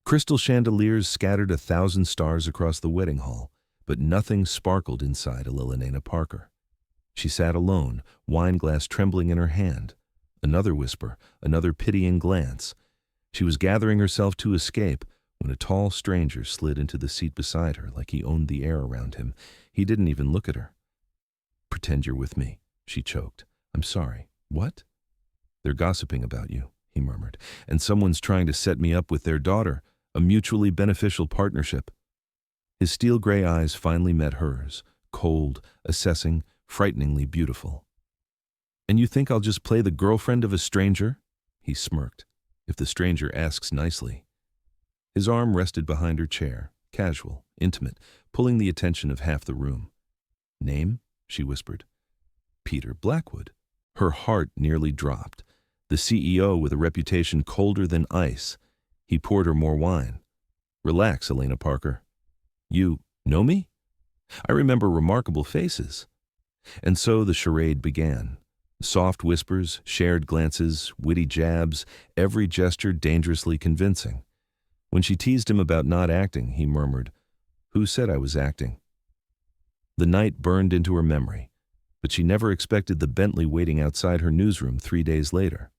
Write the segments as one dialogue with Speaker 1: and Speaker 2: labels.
Speaker 1: Crystal chandeliers scattered 1,000 stars across the wedding hall, but nothing sparkled inside Elena Parker. She sat alone, wine glass trembling in her hand. Another whisper, another pitying glance. She was gathering herself to escape when a tall stranger slid into the seat beside her like he owned the air around him. He didn't even look at her. "Pretend you're with me," she choked. "I'm sorry." "What?" "They're gossiping about you," he murmured, "and someone's trying to set me up with their daughter, a mutually beneficial partnership." His steel gray eyes finally met hers, cold, assessing, frighteningly beautiful. "And you think I'll just play the girlfriend of a stranger?" He smirked. "If the stranger asks nicely." His arm rested behind her chair, casual, intimate, pulling the attention of half the room. "Name?" she whispered. "Peter Blackwood." Her heart nearly dropped. The CEO with a reputation colder than ice. He poured her more wine. "Relax, Elena Parker. You know me? I remember remarkable faces." And so the charade began. Soft whispers, shared glances, witty jabs, every gesture dangerously convincing. When she teased him about not acting, he murmured, "Who said I was acting?" The night burned into her memory, but she never expected the Bentley waiting outside her newsroom 3 days later.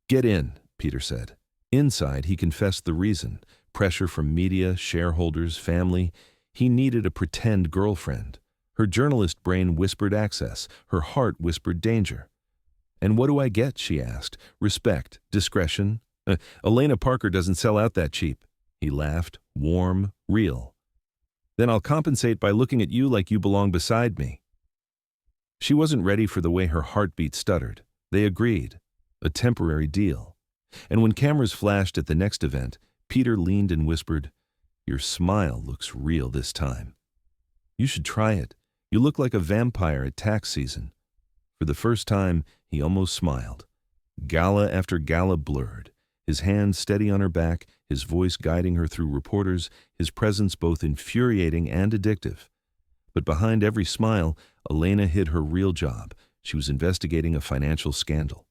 Speaker 1: "Get in," Peter said. Inside, he confessed the reason: pressure from media, shareholders, family. He needed a pretend girlfriend. Her journalist brain whispered access. Her heart whispered danger. "And what do I get?" she asked. "Respect, discretion." Elena Parker doesn't sell out that cheap." He laughed, warm, real. "Then I'll compensate by looking at you like you belong beside me." She wasn't ready for the way her heartbeat stuttered. They agreed. A temporary deal. And when cameras flashed at the next event, Peter leaned and whispered, "Your smile looks real this time. You should try it. You look like a vampire at tax season." For the first time, he almost smiled. Gala after gala blurred. His hand steady on her back, his voice guiding her through reporters, his presence both infuriating and addictive. But behind every smile, Elena hid her real job. She was investigating a financial scandal.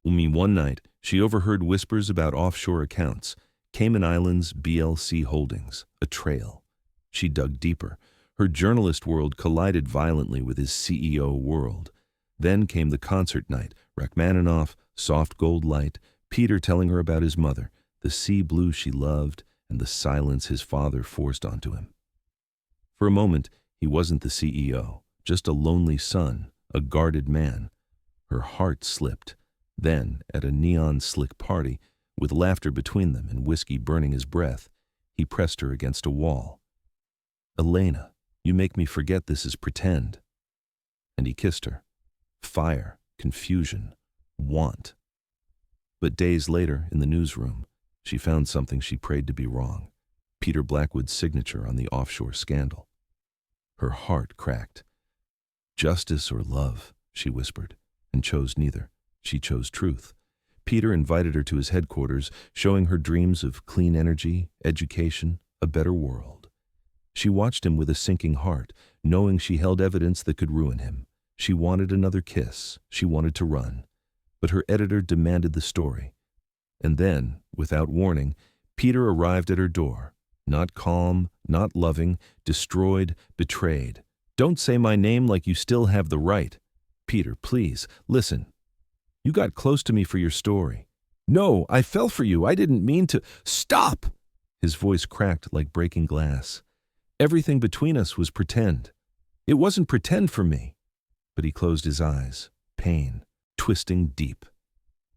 Speaker 1: One night, she overheard whispers about offshore accounts, Cayman Islands BLC Holdings, a trail. She dug deeper. Her journalist world collided violently with his CEO world. Then came the concert night, Rachmaninoff, soft gold light, Peter telling her about his mother, the sea blue she loved, and the silence his father forced onto him. For a moment, he wasn't the CEO, just a lonely son, a guarded man. Her heart slipped. Then, at a neon-slick party, with laughter between them and whiskey burning his breath, he pressed her against a wall. "Elena, you make me forget this is pretend." And he kissed her. Fire, confusion, want. But days later, in the newsroom, she found something she prayed to be wrong: Peter Blackwood's signature on the offshore scandal. Her heart cracked. "Justice or love," she whispered, and chose neither. She chose truth. Peter invited her to his headquarters, showing her dreams of clean energy, education, a better world. She watched him with a sinking heart, knowing she held evidence that could ruin him. She wanted another kiss. She wanted to run. But her editor demanded the story. And then, without warning, Peter arrived at her door. Not calm, not loving, destroyed, betrayed. "Don't say my name like you still have the right." "Peter, please, listen. You got close to me for your story." "No, I fell for you. I didn't mean to." "Stop!" His voice cracked like breaking glass. "Everything between us was pretend." "It wasn't pretend for me." But he closed his eyes. Pain, twisting deep.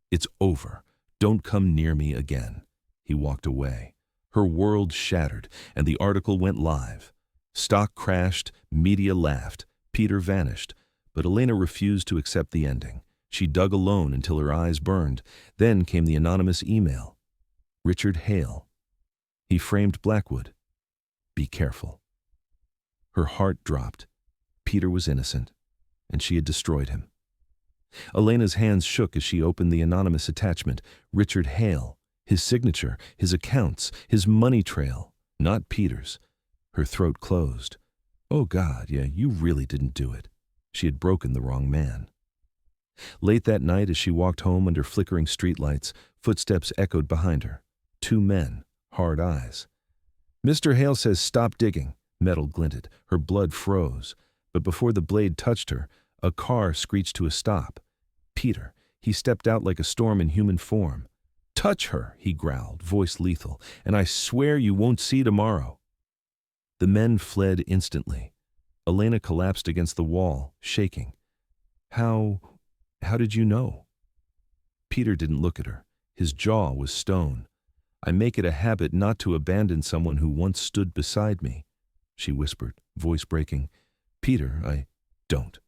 Speaker 1: "It's over. Don't come near me again." He walked away. Her world shattered, and the article went live. Stock crashed, media laughed, Peter vanished, but Elena refused to accept the ending. She dug alone until her eyes burned. Then came the anonymous email. Richard Hale. He framed Blackwood. "Be careful." Her heart dropped. Peter was innocent, and she had destroyed him. Elena's hands shook as she opened the anonymous attachment. Richard Hale. His signature, his accounts, his money trail. Not Peter's. Her throat closed. Oh God, yeah, you really didn't do it. She had broken the wrong man. Late that night, as she walked home under flickering streetlights, footsteps echoed behind her. 2 men, hard eyes. "Mr. Hale says stop digging." Metal glinted. Her blood froze. But before the blade touched her, a car screeched to a stop. Peter. He stepped out like a storm in human form. "Touch her," he growled, voice lethal, "and I swear you won't see tomorrow." The men fled instantly. Elena collapsed against the wall, shaking. How did you know?" Peter didn't look at her. His jaw was stone. "I make it a habit not to abandon someone who once stood beside me," she whispered, voice breaking. "Peter, I don't."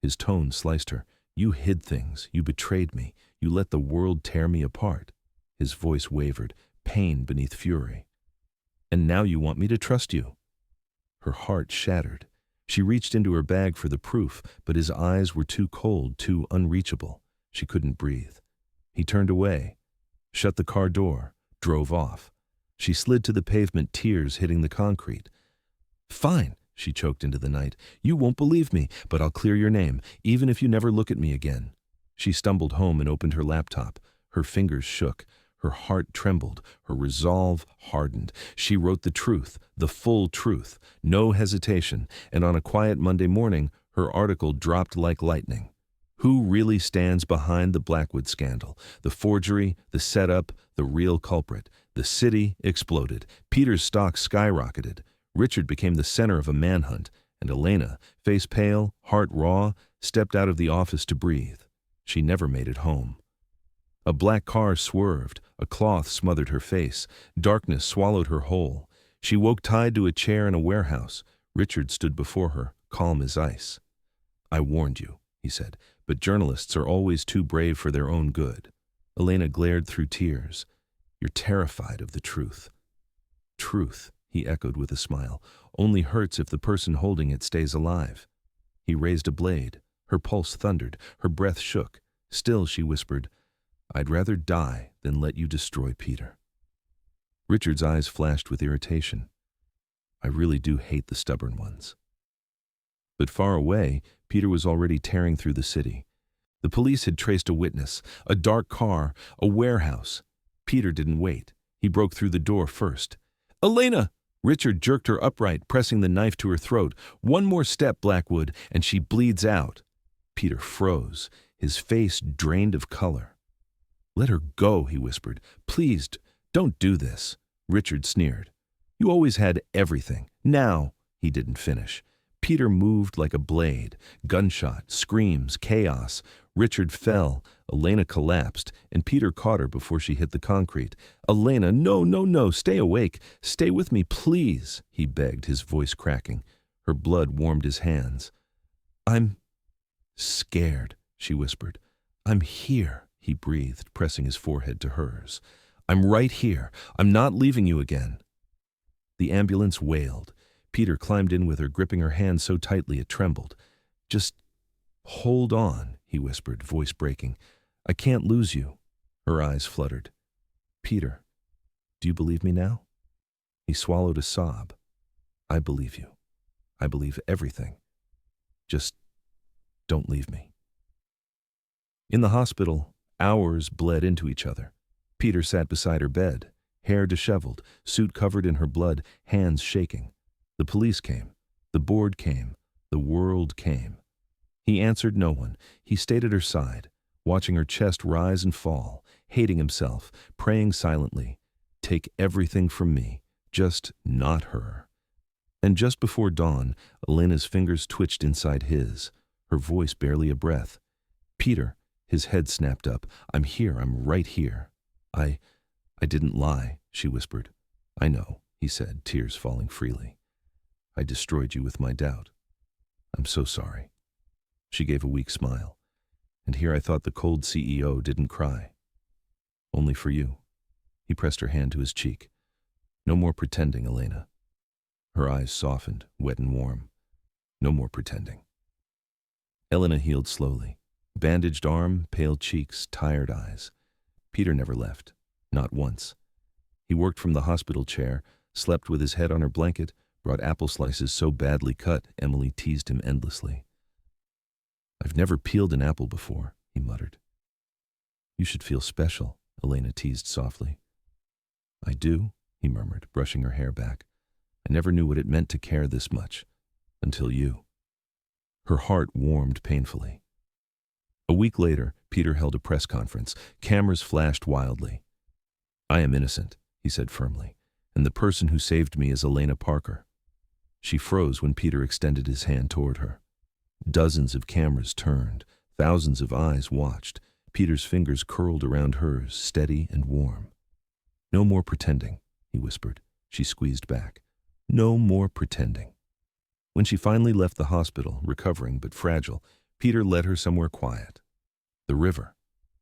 Speaker 1: His tone sliced her. "You hid things. You betrayed me. You let the world tear me apart." His voice wavered, pain beneath fury. "And now you want me to trust you?" Her heart shattered. She reached into her bag for the proof, but his eyes were too cold, too unreachable. She couldn't breathe. He turned away, shut the car door, drove off. She slid to the pavement, tears hitting the concrete. "Fine," she choked into the night. "You won't believe me, but I'll clear your name, even if you never look at me again." She stumbled home and opened her laptop. Her fingers shook. Her heart trembled. Her resolve hardened. She wrote the truth, the full truth, no hesitation, and on a quiet Monday morning, her article dropped like lightning. Who really stands behind the Blackwood scandal? The forgery, the setup, the real culprit. The city exploded. Peter's stock skyrocketed. Richard became the center of a manhunt, and Elena, face pale, heart raw, stepped out of the office to breathe. She never made it home. A black car swerved. A cloth smothered her face. Darkness swallowed her whole. She woke tied to a chair in a warehouse. Richard stood before her, calm as ice. "I warned you," he said, "but journalists are always too brave for their own good." Elena glared through tears. "You're terrified of the truth." "Truth," he echoed with a smile, "only hurts if the person holding it stays alive." He raised a blade. Her pulse thundered. Her breath shook. Still, she whispered, "I'd rather die than let you destroy Peter." Richard's eyes flashed with irritation. "I really do hate the stubborn ones." But far away, Peter was already tearing through the city. The police had traced a witness, a dark car, a warehouse. Peter didn't wait. He broke through the door first. "Elena!" Richard jerked her upright, pressing the knife to her throat. "One more step, Blackwood, and she bleeds out." Peter froze, his face drained of color. "Let her go," he whispered. "Please, don't do this." Richard sneered. "You always had everything. Now," he didn't finish. Peter moved like a blade. Gunshot, screams, chaos. Richard fell. Elena collapsed, and Peter caught her before she hit the concrete. "Elena, no, no, no, stay awake. Stay with me, please," he begged, his voice cracking. Her blood warmed his hands. "I'm scared," she whispered. "I'm here," he breathed, pressing his forehead to hers. "I'm right here. I'm not leaving you again." The ambulance wailed. Peter climbed in with her, gripping her hand so tightly it trembled. "Just hold on," he whispered, voice breaking. "I can't lose you." Her eyes fluttered. "Peter, do you believe me now?" He swallowed a sob. "I believe you. I believe everything. Just don't leave me." In the hospital, hours bled into each other. Peter sat beside her bed, hair disheveled, suit covered in her blood, hands shaking. The police came. The board came. The world came. He answered no one. He stayed at her side, watching her chest rise and fall, hating himself, praying silently. "Take everything from me, just not her." And just before dawn, Elena's fingers twitched inside his, her voice barely a breath. "Peter," his head snapped up. "I'm here. I'm right here." I didn't lie," she whispered. "I know," he said, tears falling freely. "I destroyed you with my doubt. I'm so sorry." She gave a weak smile. "And here I thought the cold CEO didn't cry." "Only for you." He pressed her hand to his cheek. "No more pretending, Elena." Her eyes softened, wet and warm. "No more pretending." Elena healed slowly. Bandaged arm, pale cheeks, tired eyes. Peter never left. Not once. He worked from the hospital chair, slept with his head on her blanket, brought apple slices so badly cut, Emily teased him endlessly. "I've never peeled an apple before," he muttered. "You should feel special," Elena teased softly. "I do?" he murmured, brushing her hair back. I never knew what it meant to care this much. Until you. Her heart warmed painfully. A week later, Peter held a press conference. Cameras flashed wildly. I am innocent, he said firmly, and the person who saved me is Elena Parker. She froze when Peter extended his hand toward her. Dozens of cameras turned. Thousands of eyes watched. Peter's fingers curled around hers, steady and warm. No more pretending, he whispered. She squeezed back. No more pretending. When she finally left the hospital, recovering but fragile, Peter led her somewhere quiet. The river,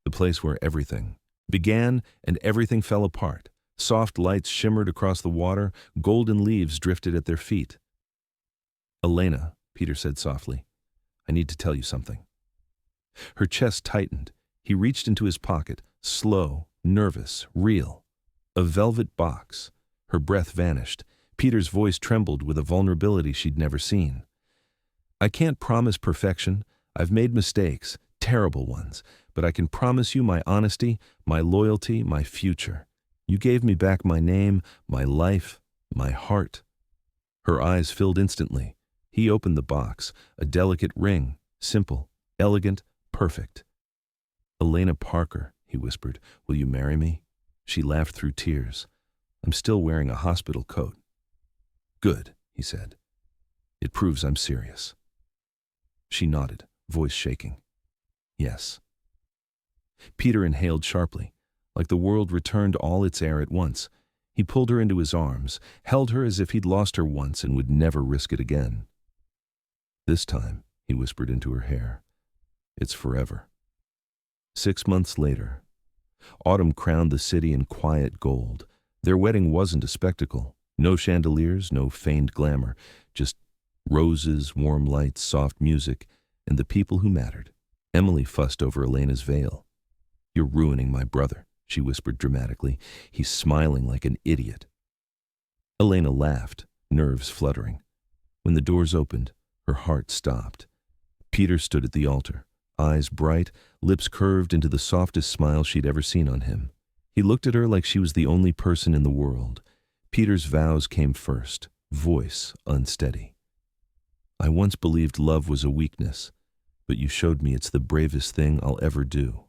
Speaker 1: the place where everything began and everything fell apart. Soft lights shimmered across the water, golden leaves drifted at their feet. Elena, Peter said softly, I need to tell you something. Her chest tightened. He reached into his pocket, slow, nervous, real. A velvet box. Her breath vanished. Peter's voice trembled with a vulnerability she'd never seen. I can't promise perfection. I've made mistakes, terrible ones, but I can promise you my honesty, my loyalty, my future. You gave me back my name, my life, my heart. Her eyes filled instantly. He opened the box, a delicate ring, simple, elegant, perfect. Elena Parker, he whispered, will you marry me? She laughed through tears. I'm still wearing a hospital coat. Good, he said. It proves I'm serious. She nodded, voice shaking. Yes. Peter inhaled sharply, like the world returned all its air at once. He pulled her into his arms, held her as if he'd lost her once and would never risk it again. This time, he whispered into her hair, it's forever. 6 months later, autumn crowned the city in quiet gold. Their wedding wasn't a spectacle. No chandeliers, no feigned glamour, just roses, warm lights, soft music, and the people who mattered. Emily fussed over Elena's veil. You're ruining my brother, she whispered dramatically. He's smiling like an idiot. Elena laughed, nerves fluttering. When the doors opened, her heart stopped. Peter stood at the altar, eyes bright, lips curved into the softest smile she'd ever seen on him. He looked at her like she was the only person in the world. Peter's vows came first, voice unsteady. I once believed love was a weakness, but you showed me it's the bravest thing I'll ever do.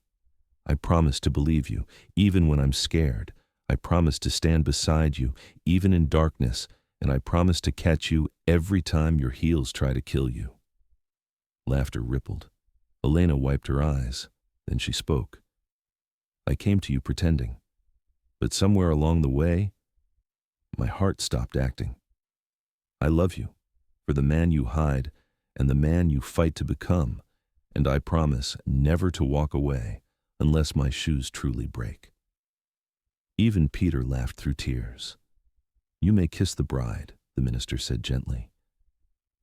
Speaker 1: I promise to believe you, even when I'm scared. I promise to stand beside you, even in darkness, and I promise to catch you every time your heels try to kill you. Laughter rippled. Elena wiped her eyes. Then she spoke. I came to you pretending, but somewhere along the way, my heart stopped acting. I love you, for the man you hide and the man you fight to become, and I promise never to walk away unless my shoes truly break. Even Peter laughed through tears. You may kiss the bride, the minister said gently.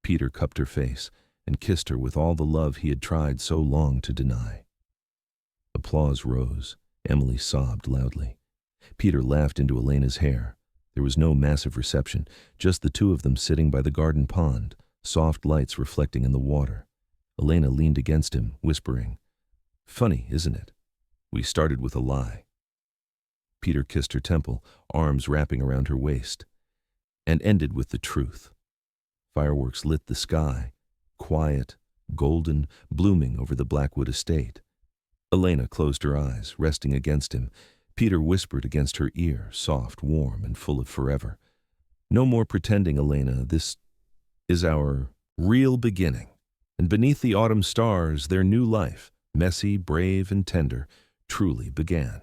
Speaker 1: Peter cupped her face and kissed her with all the love he had tried so long to deny. Applause rose. Emily sobbed loudly. Peter laughed into Elena's hair. There was no massive reception, just the two of them sitting by the garden pond, soft lights reflecting in the water. Elena leaned against him, whispering, Funny, isn't it? We started with a lie. Peter kissed her temple, arms wrapping around her waist, and ended with the truth. Fireworks lit the sky, quiet, golden, blooming over the Blackwood estate. Elena closed her eyes, resting against him. Peter whispered against her ear, soft, warm, and full of forever. No more pretending, Elena. This is our real beginning. And beneath the autumn stars, their new life, messy, brave, and tender, truly began.